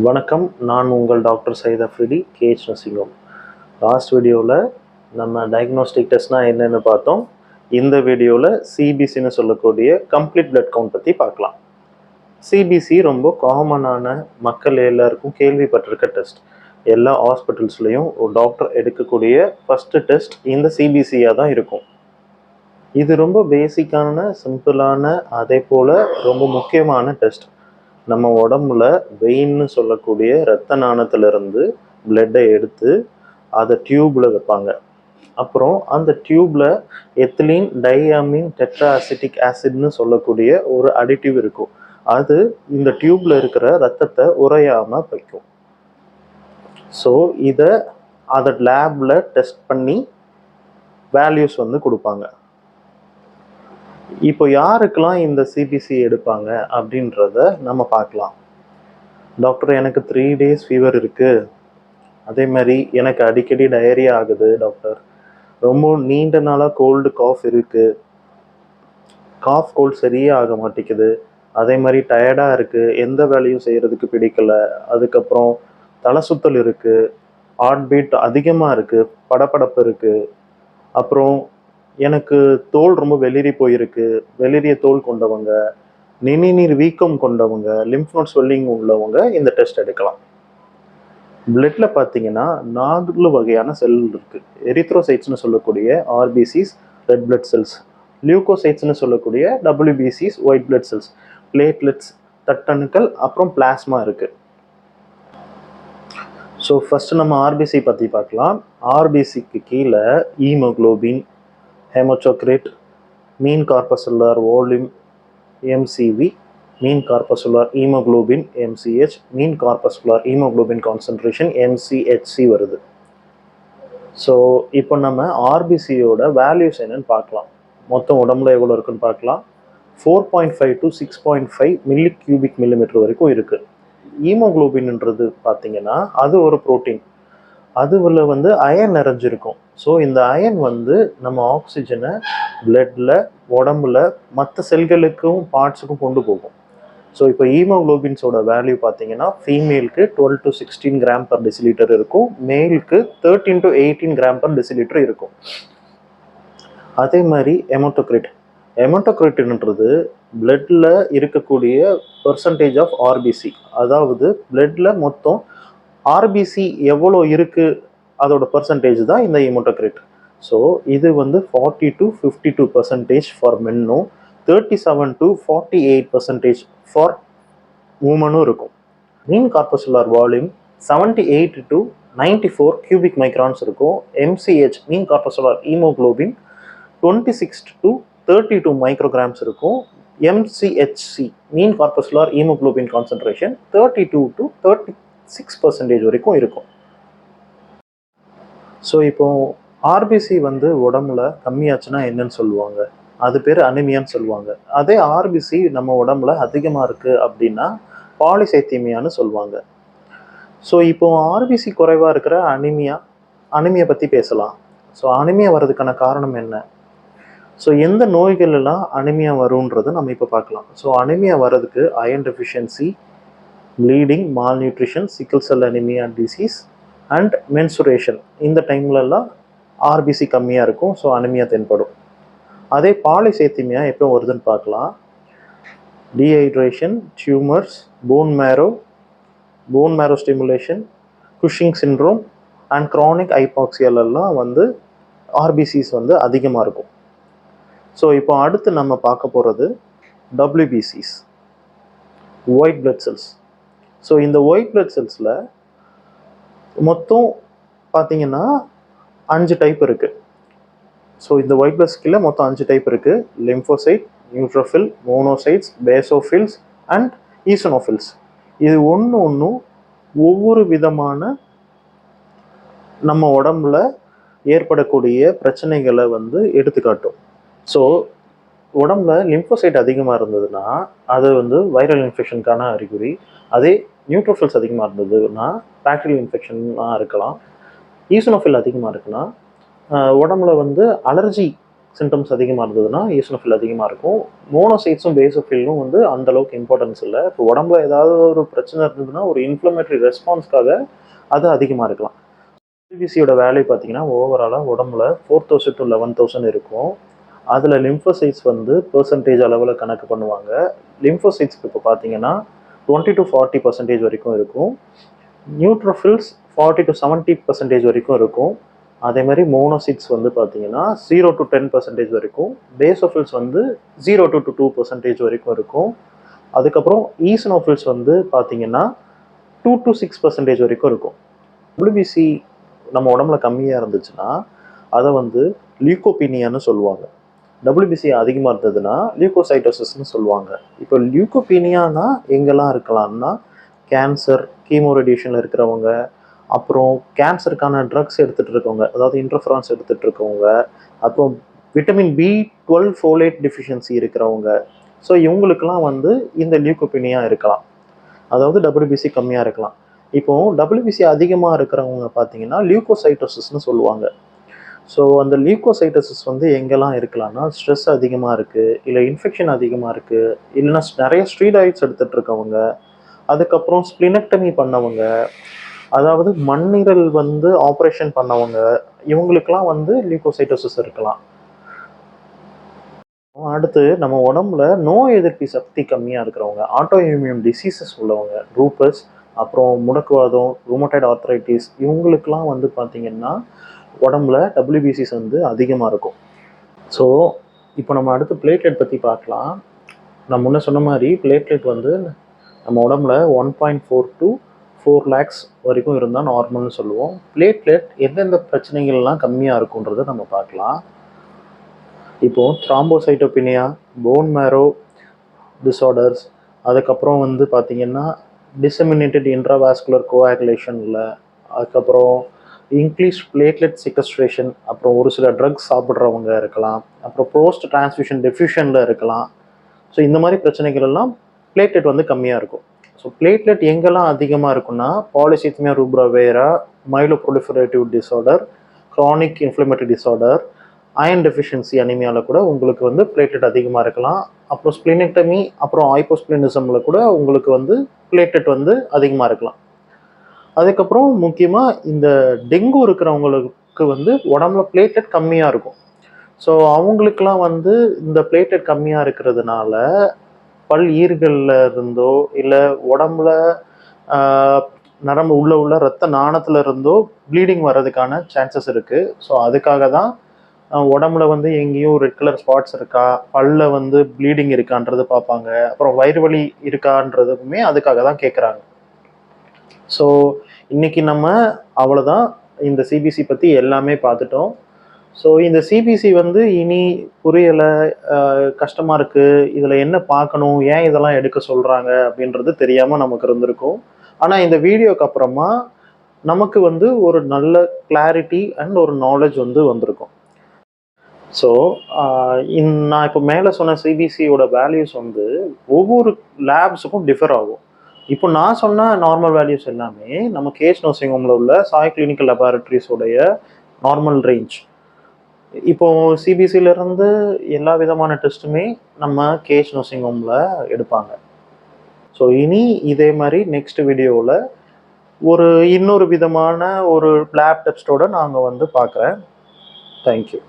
வணக்கம். நான் உங்கள் doctor Syed Afridi, KH nursing home. Last வீடியோவில் நம்ம டயக்னோஸ்டிக் டெஸ்ட்னால் என்னென்னு பார்த்தோம். இந்த வீடியோவில் சிபிசின்னு சொல்லக்கூடிய கம்ப்ளீட் பிளட் கவுண்ட் பற்றி பார்க்கலாம். சிபிசி ரொம்ப காமனான மக்கள் எல்லாருக்கும் கேள்விப்பட்டிருக்க டெஸ்ட். எல்லா ஹாஸ்பிட்டல்ஸ்லேயும் ஒரு டாக்டர் எடுக்கக்கூடிய ஃபஸ்ட்டு டெஸ்ட் இந்த சிபிசியாக தான் இருக்கும். இது ரொம்ப பேசிக்கான, சிம்பிளான, அதே போல் ரொம்ப முக்கியமான டெஸ்ட். நம்ம உடம்புல வெயின்னு சொல்லக்கூடிய இரத்த நாணத்திலிருந்து பிளட்டை எடுத்து அதை டியூப்பில் வைப்பாங்க. அப்புறம் அந்த டியூப்பில் எத்திலீன் டைஅமீன் டெட்ரா அசிட்டிக் ஆசிட்னு சொல்லக்கூடிய ஒரு அடிட்டிவ் இருக்கும். அது இந்த டியூப்பில் இருக்கிற ரத்தத்தை உறையாமல் வைக்கும். ஸோ அதை லேபில் டெஸ்ட் பண்ணி வேல்யூஸ் கொடுப்பாங்க. இப்போ யாருக்கெல்லாம் இந்த சிபிசி எடுப்பாங்க அப்படின்றத நம்ம பார்க்கலாம். டாக்டர், எனக்கு 3 days ஃபீவர் இருக்குது, அதே மாதிரி எனக்கு அடிக்கடி டயரியா ஆகுது டாக்டர், ரொம்ப நீண்ட நாளாக கோல்டு காஃப் இருக்குது, காஃப் கோல்டு சரியே ஆக மாட்டேங்குது, அதே மாதிரி டயர்டாக இருக்குது, எந்த வேலையும் செய்கிறதுக்கு பிடிக்கல, அதுக்கப்புறம் தலை சுத்தல் இருக்குது, ஹார்ட் பீட் அதிகமாக இருக்குது, படபடப்பு இருக்குது, அப்புறம் எனக்கு தோல் ரொம்ப வெளிரி போயிருக்கு, வெளிரிய தோல் கொண்டவங்க, நிணநீர் வீக்கம் கொண்டவங்க, லிம்ஃப் நோட் ஸ்வெல்லிங் உள்ளவங்க இந்த டெஸ்ட் எடுக்கலாம். பிளட்ல பார்த்தீங்கன்னா 4 வகையான செல் இருக்கு. எரித்ரோசைட்ஸ்னு சொல்லக்கூடிய ஆர்பிசிஸ், ரெட் பிளட் செல்ஸ், லியூகோசைட்ஸ்னு சொல்லக்கூடிய டபிள்யூபிசிஸ், ஒயிட் பிளட் செல்ஸ், பிளேட்லெட்ஸ், தட்டணுக்கள், அப்புறம் பிளாஸ்மா இருக்கு. ஸோ ஃபர்ஸ்ட் நம்ம ஆர்பிசி பற்றி பார்க்கலாம். ஆர்பிசிக்கு கீழே ஹீமோகுளோபின், ஹெமோட்டோக்ரிட், மீன் கார்பசெல்லார் வால்யூம் எம்சிவி, மீன் corpuscular haemoglobin MCh, mean corpuscular haemoglobin concentration MCHC வருது. ஸோ இப்போ நம்ம ஆர்பிசியோட வேல்யூஸ் என்னன்னு பார்க்கலாம். மொத்தம் உடம்புல எவ்வளோ இருக்குன்னு பார்க்கலாம். 4.5 to 6.5 மில்லி கியூபிக் மில்லிமீட்டர் வரைக்கும் இருக்குது. ஹீமோகுளோபின்ன்றது பார்த்தீங்கன்னா அது ஒரு ப்ரோட்டீன். அதுல அயன் நிறைஞ்சிருக்கும். ஸோ இந்த அயன் நம்ம ஆக்சிஜனை பிளட்ல, உடம்புல மற்ற செல்களுக்கும் பார்ட்ஸுக்கும் கொண்டு போகும். ஸோ இப்போ ஹீமோகுளோபின்ஸோட வேல்யூ பார்த்தீங்கன்னா ஃபீமேலுக்கு 12 to 16 கிராம் பர் டெசிலிட்டர் இருக்கும், மேலுக்கு 13 to 18 கிராம் பர் டெசிலிட்டர் இருக்கும். அதே மாதிரி ஹெமோட்டோக்ரிட்ன்றது பிளட்ல இருக்கக்கூடிய பெர்சன்டேஜ் ஆஃப் ஆர்பிசி, அதாவது பிளட்ல மொத்தம் ஆர்பிசி எவ்வளோ இருக்குது அதோட பர்சன்டேஜ் தான் இந்த ஹீமோட்டோக்ரிட். ஸோ இது 40 to 52% ஃபார் மென்னும் 37 to 48% ஃபார் உமனும் இருக்கும். Mean corpuscular volume 78 to 94 cubic microns இருக்கும். MCH mean corpuscular haemoglobin 26 to 32 micrograms இருக்கும். MCHC mean corpuscular haemoglobin concentration 32 to 36% வரைக்கும் இருக்கும். ஸோ இப்போ ஆர்பிசி உடம்புல கம்மியாச்சுன்னா என்னன்னு சொல்லுவாங்க, அது பேர் அனிமியான்னு சொல்லுவாங்க. அதே ஆர்பிசி நம்ம உடம்புல அதிகமாக இருக்குது அப்படின்னா பாலிசைத்தீமியான்னு சொல்லுவாங்க. ஸோ இப்போ ஆர்பிசி குறைவாக இருக்கிற அனிமியா பற்றி பேசலாம். ஸோ அனிமியா வர்றதுக்கான காரணம் என்ன, ஸோ எந்த நோய்கள் எல்லாம் அனிமியா வரும்ன்றதை நம்ம இப்போ பார்க்கலாம். ஸோ அனிமியா வர்றதுக்கு iron deficiency, bleeding, malnutrition, sickle cell anaemia disease and menstruation, இந்த டைம்லலாம் ஆர்பிசி கம்மியாக இருக்கும். ஸோ அனிமியா தென்படும். அதே பாலிசைத்தீமியா எப்போ வருதுன்னு பார்க்கலாம். Dehydration, tumours, bone marrow stimulation, Cushing syndrome and chronic ஹைபாக்சியாலெல்லாம் ஆர்பிசிஸ் அதிகமாக இருக்கும். ஸோ இப்போ அடுத்து நம்ம பார்க்க போகிறது டபிள்யூபிசிஸ், ஒயிட் பிளட் செல்ஸ். ஸோ இந்த ஒயிட் பிளட் செல்ஸில் மொத்தம் பார்த்தீங்கன்னா 5 டைப் இருக்குது. ஸோ இந்த ஒயிட் பிளட் செல்ஸில் மொத்தம் 5 டைப் இருக்குது. Lymphocyte, neutrophil, monocytes, basophils and eosinophils. இது ஒன்றும் ஒவ்வொரு விதமான நம்ம உடம்புல ஏற்படக்கூடிய பிரச்சனைகளை எடுத்துக்காட்டும். ஸோ உடம்புல லிம்போசைட் அதிகமாக இருந்ததுன்னா அது வைரல் இன்ஃபெக்ஷனுக்கான அறிகுறி. அதே நியூட்ரோஃபில்ஸ் அதிகமாக இருந்ததுன்னா பாக்டீரியல் இன்ஃபெக்ஷனாக இருக்கலாம். ஈசனோஃபில் அதிகமாக இருக்குன்னா உடம்புல அலர்ஜி சிம்டம்ஸ் அதிகமாக இருந்ததுன்னா ஈசனோஃபில் அதிகமாக இருக்கும். மோனோசைட்ஸும் பேசோஃபிலும் வந்து அந்த அளவுக்கு இம்பார்ட்டன்ஸ் இல்லை. இப்போ உடம்புல ஏதாவது ஒரு பிரச்சனை இருந்ததுன்னா ஒரு இன்ஃப்ளமேட்டரி ரெஸ்பான்ஸ்க்காக அது அதிகமாக இருக்கலாம். டபிள்யூபிசியோட வேல்யூ பார்த்தீங்கன்னா ஓவராலாக உடம்புல 4000 to 11,000 இருக்கும். அதில் லிம்போசைட்ஸ் வந்து பெர்சன்டேஜ் அளவில் கணக்கு பண்ணுவாங்க. லிம்போசைட்ஸ்க்கு இப்போ பார்த்தீங்கன்னா 20 to 40% வரைக்கும் இருக்கும். நியூட்ரோஃபில்ஸ் 40 to 70% வரைக்கும் இருக்கும். அதே மாதிரி மோனோசைட்ஸ் வந்து பார்த்தீங்கன்னா 0 to 10% வரைக்கும். பேசோஃபில்ஸ் வந்து 0 to 2% வரைக்கும் இருக்கும். அதுக்கப்புறம் ஈசனோஃபில்ஸ் வந்து பார்த்தீங்கன்னா 2 to 6% வரைக்கும் இருக்கும். டபிள்யூபிசி நம்ம உடம்புல கம்மியாக இருந்துச்சுன்னா அதை வந்து லியூகோபீனியான்னு சொல்லுவாங்க. டபிள்யூபிசி அதிகமாக இருந்ததுன்னா லியூகோசைட்டோசிஸ்ன்னு சொல்லுவாங்க. இப்போ லியூகோபீனியானா எங்கெல்லாம் இருக்கலாம்னா கேன்சர், கீமோ ரேடியேஷனில் இருக்கிறவங்க, அப்புறம் கேன்சருக்கான ட்ரக்ஸ் எடுத்துகிட்டு இருக்கவங்க, அதாவது இன்டர்ஃபெரான்ஸ் எடுத்துகிட்டு இருக்கவங்க, அப்புறம் விட்டமின் B12 ஃபோலேட் டெஃபிஷியன்சி இருக்கிறவங்க. ஸோ இவங்களுக்கெல்லாம் வந்து இந்த லியூகோபீனியா இருக்கலாம், அதாவது டபிள்யூபிசி கம்மியாக இருக்கலாம். இப்போ டபிள்யூபிசி அதிகமாக இருக்கிறவங்க பார்த்தீங்கன்னா லியூகோசைட்டோசிஸ்ன்னு சொல்லுவாங்க. ஸோ அந்த லியூகோசைட்டோசிஸ் வந்து எங்கெல்லாம் இருக்கலாம்னா ஸ்ட்ரெஸ் அதிகமாக இருக்குது, இல்லை இன்ஃபெக்ஷன் அதிகமாக இருக்குது, இல்லைன்னா நிறைய ஸ்டீராய்ட்ஸ் எடுத்துகிட்டு இருக்கவங்க, அதுக்கப்புறம் ஸ்ப்ளினெக்டமி பண்ணவங்க, அதாவது மண்ணீரல் வந்து ஆப்ரேஷன் பண்ணவங்க, இவங்களுக்கெல்லாம் வந்து லியூகோசைட்டோசிஸ் இருக்கலாம். அடுத்து நம்ம உடம்புல நோய் எதிர்ப்பு சக்தி கம்மியாக இருக்கிறவங்க, ஆட்டோ இம்யூன் டிசீசஸ் உள்ளவங்க, ரூபஸ், அப்புறம் முடக்குவாதம், ரூமட்டாய்டு ஆர்த்ரைட்டிஸ், இவங்களுக்கெல்லாம் வந்து பார்த்தீங்கன்னா உடம்புல டபிள்யூபிசிஸ் வந்து அதிகமாக இருக்கும். ஸோ இப்போ நம்ம அடுத்து பிளேட்லெட் பற்றி பார்க்கலாம். நான் முன்ன சொன்ன மாதிரி பிளேட்லெட் வந்து நம்ம உடம்புல 1.4 to 4 lakhs வரைக்கும் இருந்தால் நார்மல்னு சொல்லுவோம். பிளேட்லெட் எந்தெந்த பிரச்சனைகள்லாம் கம்மியாக இருக்குன்றதை நம்ம பார்க்கலாம். இப்போது த்ராம்போசைட்டோபினியா, போன் மேரோ டிஸார்டர்ஸ், அதுக்கப்புறம் வந்து பார்த்திங்கன்னா டிசெமினேட்டட் இன்ட்ராவாஸ்குலர் கோஆகுலேஷனில், அதுக்கப்புறம் இன்க்ரீஸ் பிளேட்லெட் சிக்வஸ்ட்ரேஷன், அப்புறம் ஒரு சில ட்ரக்ஸ் சாப்பிட்றவங்க இருக்கலாம், அப்புறம் போஸ்ட் டிரான்ஸ்ஃபியூஷன் டெஃபியூஷனில் இருக்கலாம். ஸோ இந்த மாதிரி பிரச்சனைகள் எல்லாம் பிளேட்லெட் வந்து கம்மியாக இருக்கும். ஸோ பிளேட்லெட் எங்கெல்லாம் அதிகமாக இருக்குன்னா polycythaemia rubra vera, myeloproliferative disorder, chronic inflammatory disorder, iron deficiency அனிமியாவில் கூட உங்களுக்கு வந்து பிளேட்லெட் அதிகமாக இருக்கலாம். அப்புறம் ஸ்ப்ளினெக்டமி, அப்புறம் ஹைப்போஸ்ப்ளினிசமில் கூட உங்களுக்கு வந்து பிளேட்லெட் வந்து அதிகமாக இருக்கலாம். அதுக்கப்புறம் முக்கியமாக இந்த டெங்கு இருக்கிறவங்களுக்கு வந்து உடம்புல பிளேட்லெட் கம்மியாக இருக்கும். ஸோ அவங்களுக்கெல்லாம் வந்து இந்த பிளேட்லெட் கம்மியாக இருக்கிறதுனால பல் ஈறுகளில் இருந்தோ இல்லை உடம்புல நரம்பு உள்ள ரத்த நாணத்தில் இருந்தோ ப்ளீடிங் வர்றதுக்கான சான்சஸ் இருக்குது. ஸோ அதுக்காக தான் உடம்புல வந்து எங்கேயும் ரெட் கலர் ஸ்பாட்ஸ் இருக்கா, பல்ல வந்து ப்ளீடிங் இருக்கான்றது பார்ப்பாங்க, அப்புறம் வயிறு வலி இருக்கான்றதுக்குமே அதுக்காக தான் கேட்குறாங்க. ஸோ இன்னைக்கு நம்ம அவ்வளோதான், இந்த சிபிசி பற்றி எல்லாமே பார்த்துட்டோம். ஸோ இந்த சிபிசி வந்து இனி புரியலை, கஷ்டமாக இருக்குது, இதில் என்ன பார்க்கணும், ஏன் இதெல்லாம் எடுக்க சொல்கிறாங்க அப்படின்றது தெரியாமல் நமக்கு இருந்திருக்கும். ஆனால் இந்த வீடியோக்கு அப்புறமா நமக்கு வந்து ஒரு நல்ல கிளாரிட்டி அண்ட் ஒரு நாலேஜ் வந்து வந்திருக்கும். ஸோ நான் இப்போ மேலே சொன்ன சிபிசியோட வேல்யூஸ் வந்து ஒவ்வொரு லேப்ஸுக்கும் டிஃபர் ஆகும். இப்போ நான் சொன்ன நார்மல் வேல்யூஸ் எல்லாமே நம்ம கேஜ் நர்சிங் ஹோமில் உள்ள சாய் கிளினிக்கல் லெபார்டரிஸோடைய நார்மல் ரேஞ்ச். இப்போ சிபிசியிலேருந்து எல்லா விதமான டெஸ்ட்டுமே நம்ம கேஜ் நர்சிங் ஹோமில் எடுப்பாங்க. ஸோ இனி இதே மாதிரி நெக்ஸ்ட் வீடியோவில் இன்னொரு விதமான ஒரு லேப் டெஸ்ட்டோடு நாங்கள் வந்து பார்க்குறேன். தேங்க்யூ.